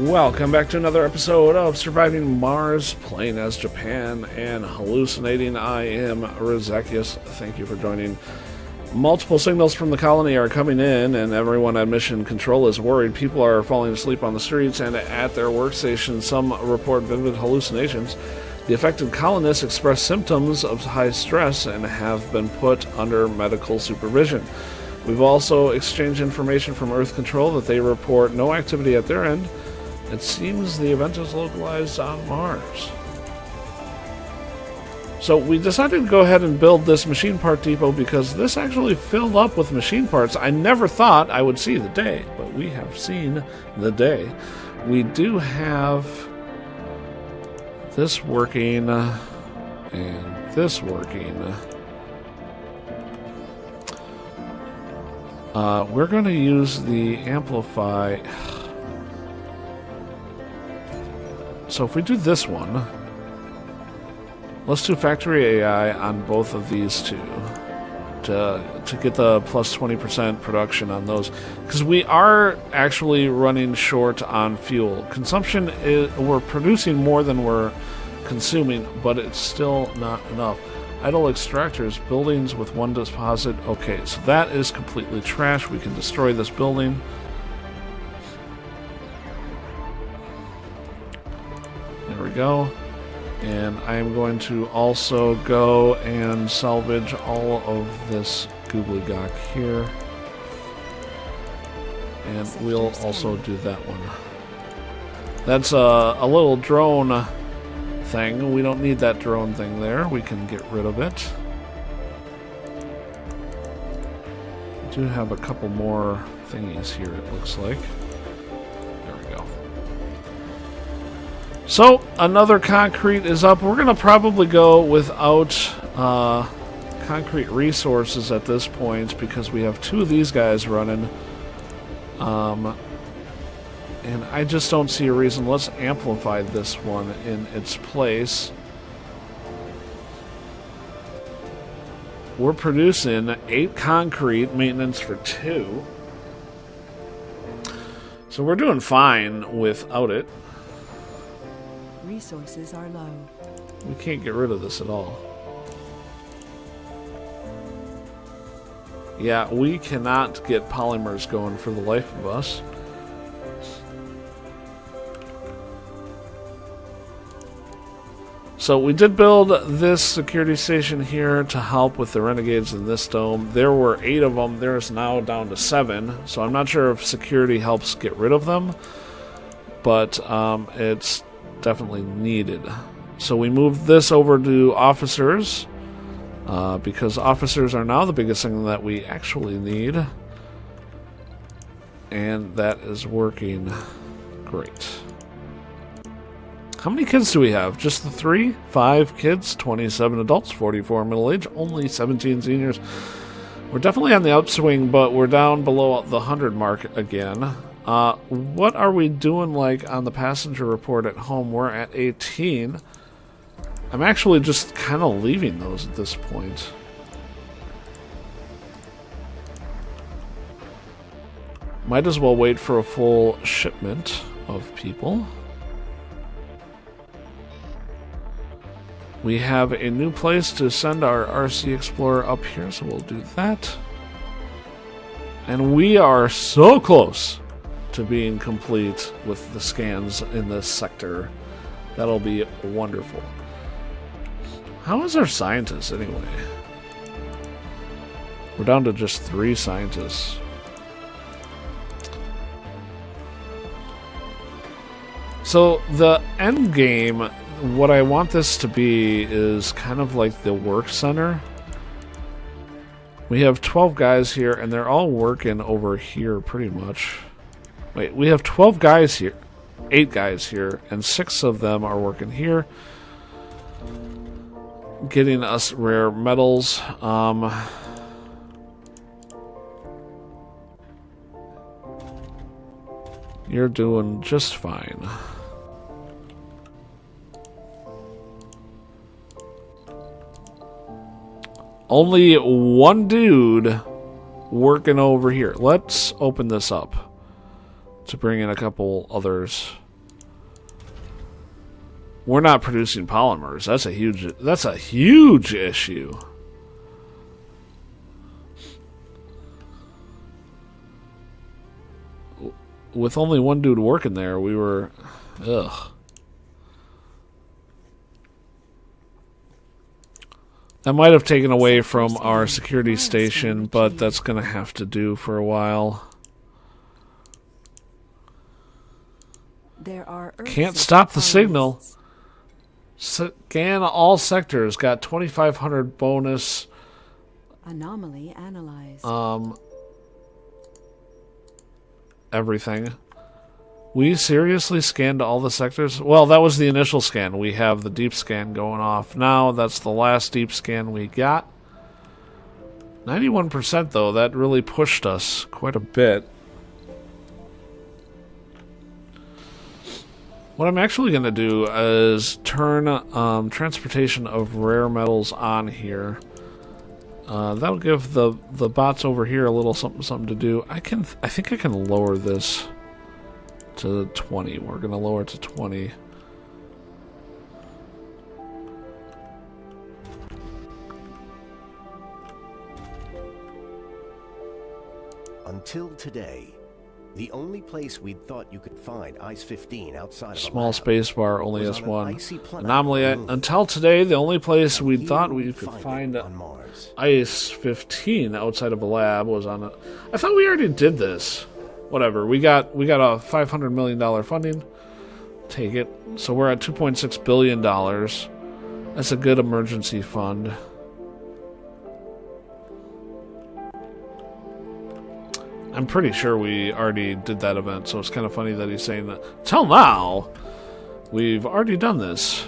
Welcome back to another episode of Surviving Mars, playing as Japan and hallucinating. I am Razakius. Thank you for joining. Multiple signals from the colony are coming in, and everyone at Mission Control is worried. People are falling asleep on the streets and at their workstations. Some report vivid hallucinations. The affected colonists express symptoms of high stress and have been put under medical supervision. We've also exchanged information from Earth Control that they report no activity at their end. It seems the event is localized on Mars. So we decided to go ahead and build this machine part depot because this actually filled up with machine parts. I never thought I would see the day, but we have seen the day. We have this working and this working. We're going to use the amplify. So if we do this one, let's do factory AI on both of these two to get the plus 20% production on those, because we are actually running short on fuel consumption. We're producing more than we're consuming, but it's still not enough. Idle extractors, buildings with one deposit. Okay, so that is completely trash. We can destroy this building. There we go. And I am going to also go and salvage all of this googly-gawk here. And we'll also do that one. That's a little drone thing. We don't need that drone thing there. We can get rid of it. We do have a couple more thingies here, it looks like. There we go. So, another concrete is up. We're going to probably go without concrete resources at this point because we have two of these guys running. And I just don't see a reason. Let's amplify this one in its place. We're producing 8 concrete, maintenance for 2. So we're doing fine without it. Resources are low. We can't get rid of this at all. Yeah, we cannot get polymers going for the life of us. So we did build this security station here to help with the renegades in this dome. There were 8 of them. There's now down to 7. So I'm not sure if security helps get rid of them, but it's definitely needed. So we moved this over to officers because officers are now the biggest thing that we actually need. And that is working great. How many kids do we have? Just the 3? 5 kids, 27 adults, 44 middle age, only 17 seniors. We're definitely on the upswing, but we're down below the 100 mark again. What are we doing like on the passenger report at home? We're at 18. I'm actually just kind of leaving those at this point. Might as well wait for a full shipment of people. We have a new place to send our RC Explorer up here, so we'll do that. And we are so close to being complete with the scans in this sector. That'll be wonderful. How is our scientists anyway? We're down to just 3 scientists. So the end game, what I want this to be is kind of like the work center. We have 12 guys here, and they're all working over here pretty much. Wait, we have 12 guys here, 8 guys here, and 6 of them are working here, getting us rare metals. You're doing just fine. Only one dude working over here. Let's open this up to bring in a couple others. we're not producing polymers. That's a huge issue. With only one dude working there, we were... Ugh. That might have taken away from our security station, but that's going to have to do for a while. Can't stop the signal. Scan all sectors. Got 2,500 bonus. Anomaly analyzed. Everything. We seriously scanned all the sectors? Well, that was the initial scan. We have the deep scan going off now. That's the last deep scan we got. 91% though. That really pushed us quite a bit. What I'm actually going to do is turn transportation of rare metals on here. That'll give the bots over here a little something to do. I think I can lower this to 20. We're going to lower it to 20. Until today, the only place we'd thought you could find Ice-15 outside of Small space bar, only S1. Anomaly. Until today, the only place we thought we could find Ice-15 outside of a lab was on a... I thought we already did this. Whatever. We got a $500 million funding. Take it. So we're at $2.6 billion. That's a good emergency fund. I'm pretty sure we already did that event, so it's kind of funny that he's saying that. Till now, we've already done this.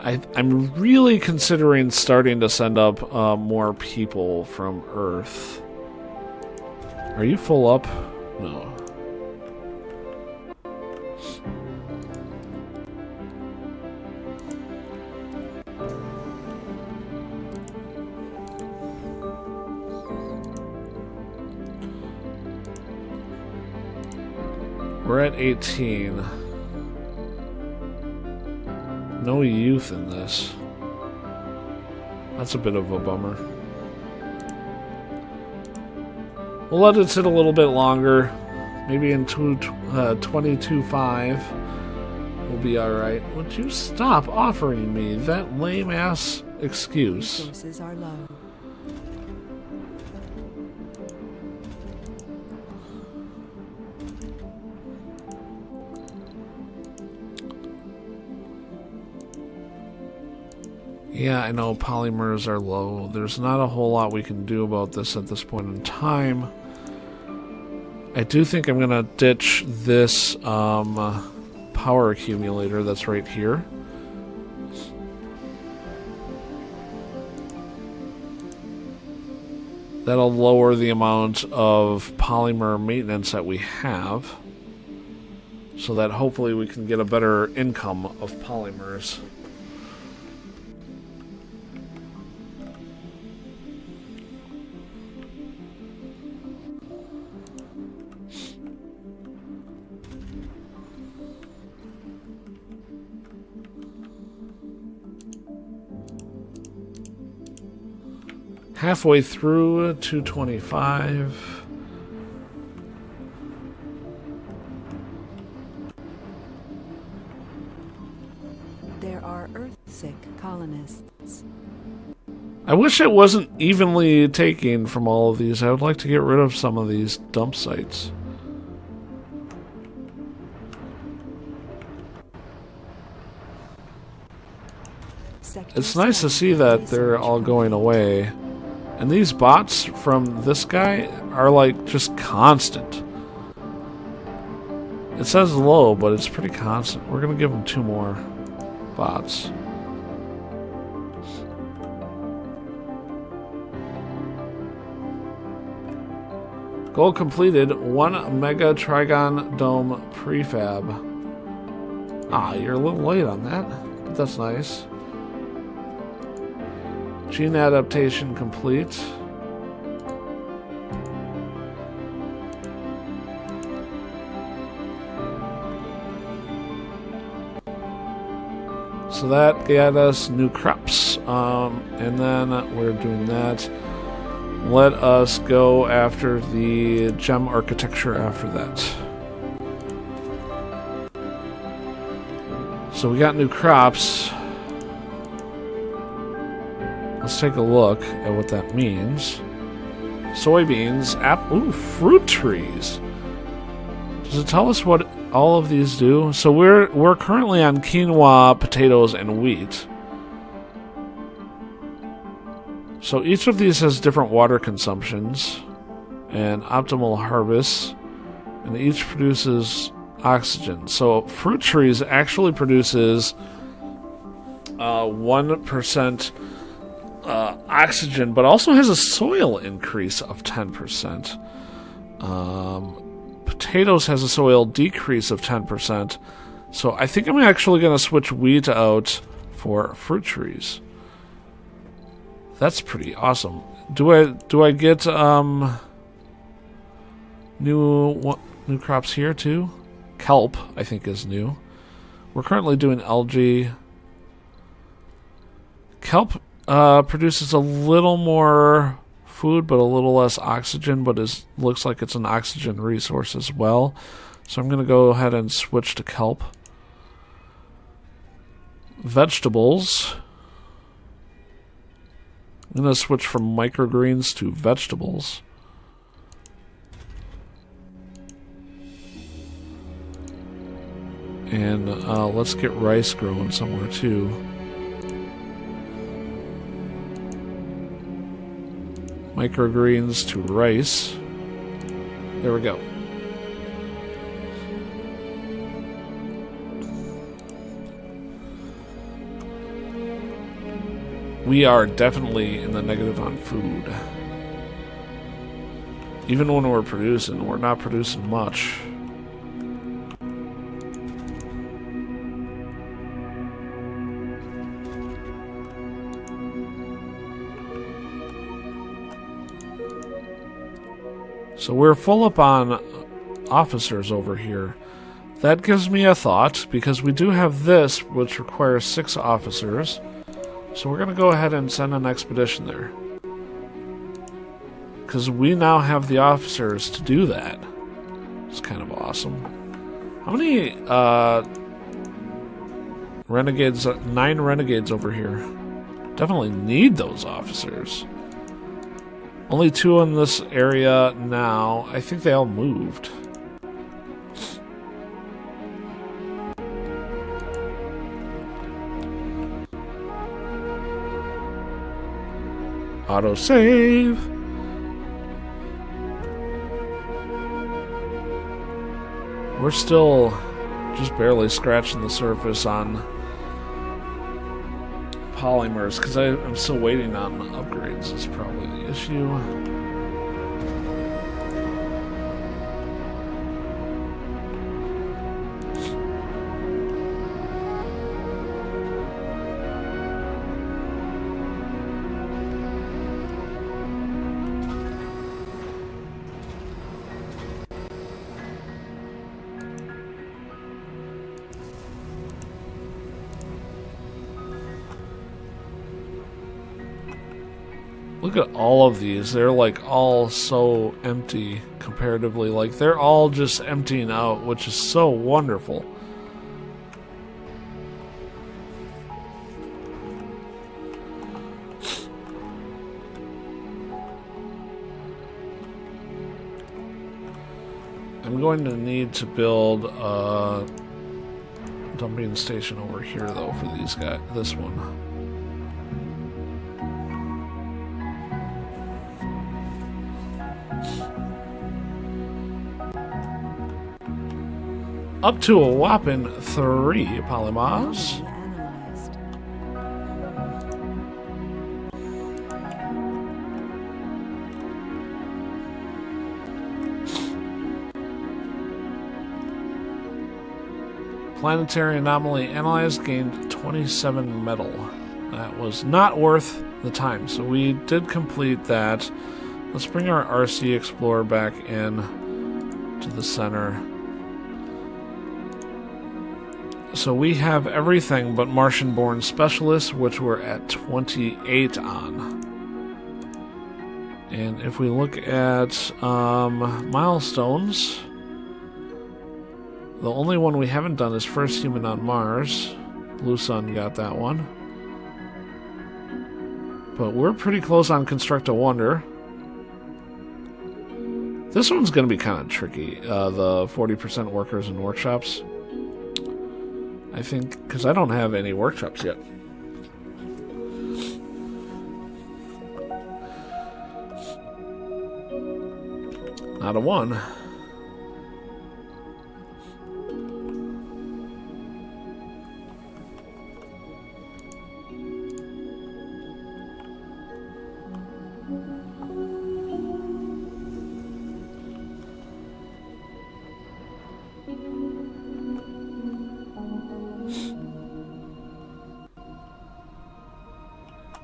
I'm really considering starting to send up more people from Earth. Are you full up? No. We're at 18. No youth in this. That's a bit of a bummer. We'll let it sit a little bit longer. Maybe in 22.5 we'll be alright. Would you stop offering me that lame-ass excuse? Resources are low. Yeah, I know polymers are low. There's not a whole lot we can do about this at this point in time. I do think I'm going to ditch this power accumulator that's right here. That'll lower the amount of polymer maintenance that we have, so that hopefully we can get a better income of polymers. Halfway through 225. There are Earth-sick colonists. I wish it wasn't evenly taking from all of these. I would like to get rid of some of these dump sites. It's nice to see that they're all going away. And these bots from this guy are like just constant. It says low, but it's pretty constant. We're going to give him 2 more bots. Goal completed. 1 Mega Trigon Dome prefab. Ah, you're a little late on that, but that's nice. Gene adaptation complete. So that got us new crops. And then we're doing that. Let us go after the gem architecture after that. So we got new crops. Let's take a look at what that means. Soybeans, fruit trees. Does it tell us what all of these do? So we're currently on quinoa, potatoes, and wheat. So each of these has different water consumptions and optimal harvests, and each produces oxygen. So fruit trees actually produces 1% oxygen, but also has a soil increase of 10%. Potatoes has a soil decrease of 10%. So I think I'm actually going to switch wheat out for fruit trees. That's pretty awesome. Do I get new crops here too? Kelp, I think, is new. We're currently doing algae. Kelp produces a little more food, but a little less oxygen, but looks like it's an oxygen resource as well. So I'm going to go ahead and switch to kelp. Vegetables. I'm going to switch from microgreens to vegetables. And let's get rice growing somewhere too. Microgreens to rice. There we go. We are definitely in the negative on food. Even when we're producing, we're not producing much. So we're full up on officers over here. That gives me a thought, because we do have this, which requires 6 officers. So we're going to go ahead and send an expedition there. Because we now have the officers to do that. It's kind of awesome. How many renegades? 9 renegades over here. Definitely need those officers. Only 2 in this area now. I think they all moved. Autosave. We're still just barely scratching the surface on polymers, because I'm still waiting on upgrades is probably the issue. Look at all of these. They're like all so empty comparatively. Like they're all just emptying out, which is so wonderful. I'm going to need to build a dumping station over here though for these guys. This one. Up to a whopping 3 polymers. Analyzed. Planetary anomaly analyzed, gained 27 metal. That was not worth the time, so we did complete that. Let's bring our RC Explorer back in to the center. So we have everything but Martian-born specialists, which we're at 28 on. And if we look at milestones, the only one we haven't done is First Human on Mars. Blue Sun got that one. But we're pretty close on Construct a Wonder. This one's going to be kind of tricky, the 40% workers and workshops. I think, because I don't have any workshops yet. Not a one.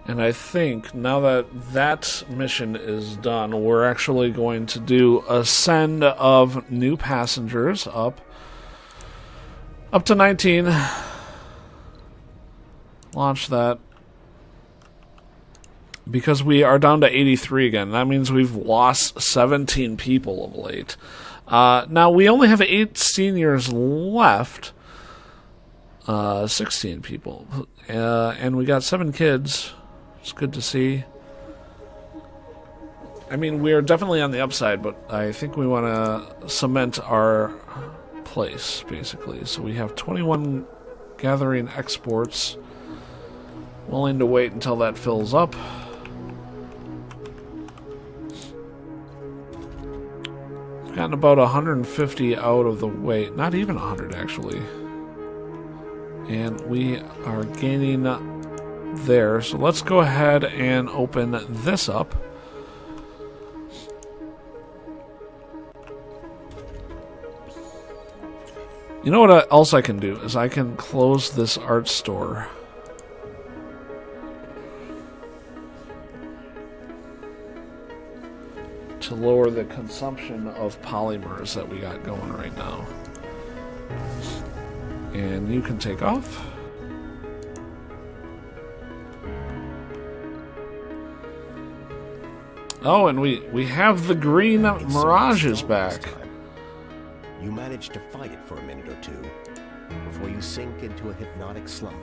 And I think now that that mission is done, we're actually going to do a send of new passengers up to 19. Launch that. Because we are down to 83 again. That means we've lost 17 people of late. Now, we only have 8 seniors left. 16 people. And we got 7 kids. It's good to see. I mean, we're definitely on the upside, but I think we want to cement our place, basically. So we have 21 gathering exports. Willing to wait until that fills up. We've gotten about 150 out of the way. Not even 100, actually. And we are gaining there. So let's go ahead and open this up. You know what else I can do is I can close this art store. To lower the consumption of polymers that we got going right now. And you can take off. Oh, and we have the green mirages back. You manage to fight it for a minute or two before you sink into a hypnotic slumber.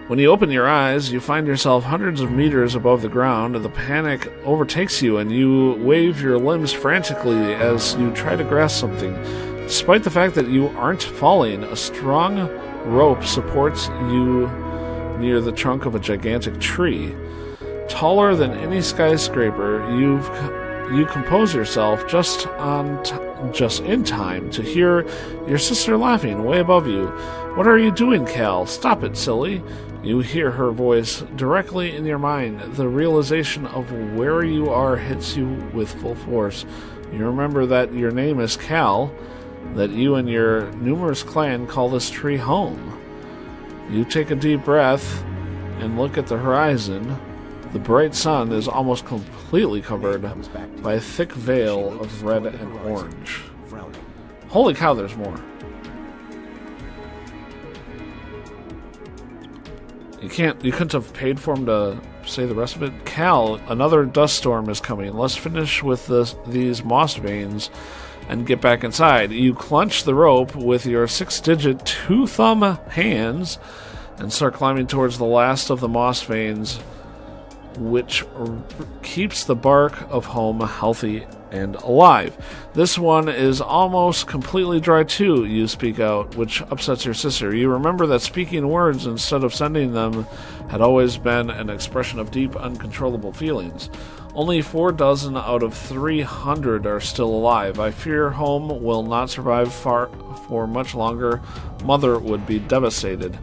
When you open your eyes, you find yourself hundreds of meters above the ground. The panic overtakes you, and you wave your limbs frantically as you try to grasp something. Despite the fact that you aren't falling, a strong rope supports you near the trunk of a gigantic tree. Taller than any skyscraper, you compose yourself just in time to hear your sister laughing way above you. "What are you doing, Cal? Stop it, silly." You hear her voice directly in your mind. The realization of where you are hits you with full force. You remember that your name is Cal, that you and your numerous clan call this tree home. You take a deep breath and look at the horizon. The bright sun is almost completely covered by a thick veil of red and orange. Holy cow, there's more. You couldn't have paid for him to say the rest of it. Cal, another dust storm is coming. Let's finish with these moss veins and get back inside. You clench the rope with your 6-digit 2-thumb hands and start climbing towards the last of the moss veins, which keeps the bark of home healthy and alive. This one is almost completely dry too, you speak out, which upsets your sister. You remember that speaking words instead of sending them had always been an expression of deep, uncontrollable feelings. Only 4 dozen out of 300 are still alive. I fear home will not survive for much longer. Mother would be devastated.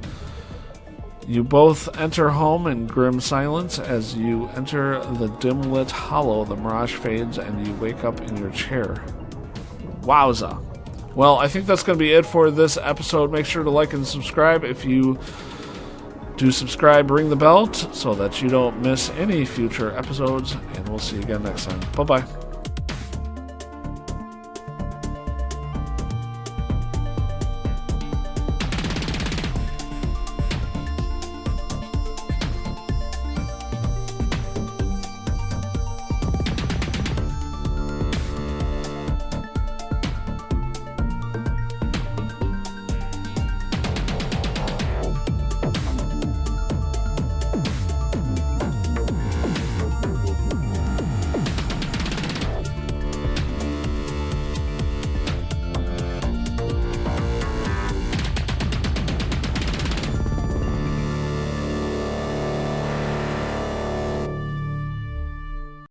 You both enter home in grim silence. As you enter the dim-lit hollow, the mirage fades and you wake up in your chair. Wowza. Well, I think that's going to be it for this episode. Make sure to like and subscribe. If you do subscribe, ring the bell so that you don't miss any future episodes. And we'll see you again next time. Bye-bye.